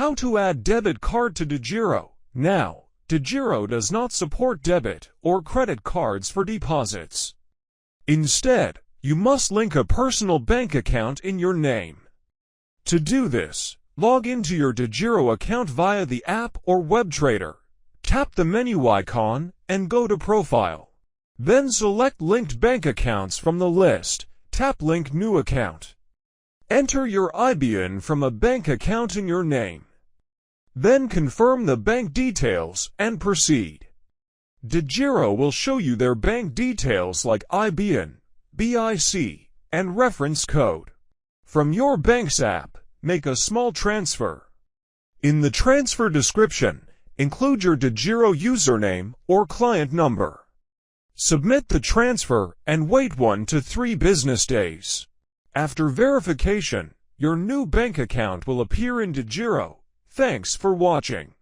How to add debit card to DEGIRO. Now, DEGIRO does not support debit or credit cards for deposits. Instead, you must link a personal bank account in your name. To do this, log into your DEGIRO account via the app or web trader. Tap the menu icon and go to Profile. Then select Linked Bank Accounts from the list. Tap Link New Account. Enter your IBAN from a bank account in your name. Then confirm the bank details and proceed. DEGIRO will show you their bank details like IBAN, BIC, and reference code. From your bank's app, make a small transfer. In the transfer description, include your DEGIRO username or client number. Submit the transfer and wait 1 to 3 business days. After verification, your new bank account will appear in DEGIRO. Thanks for watching.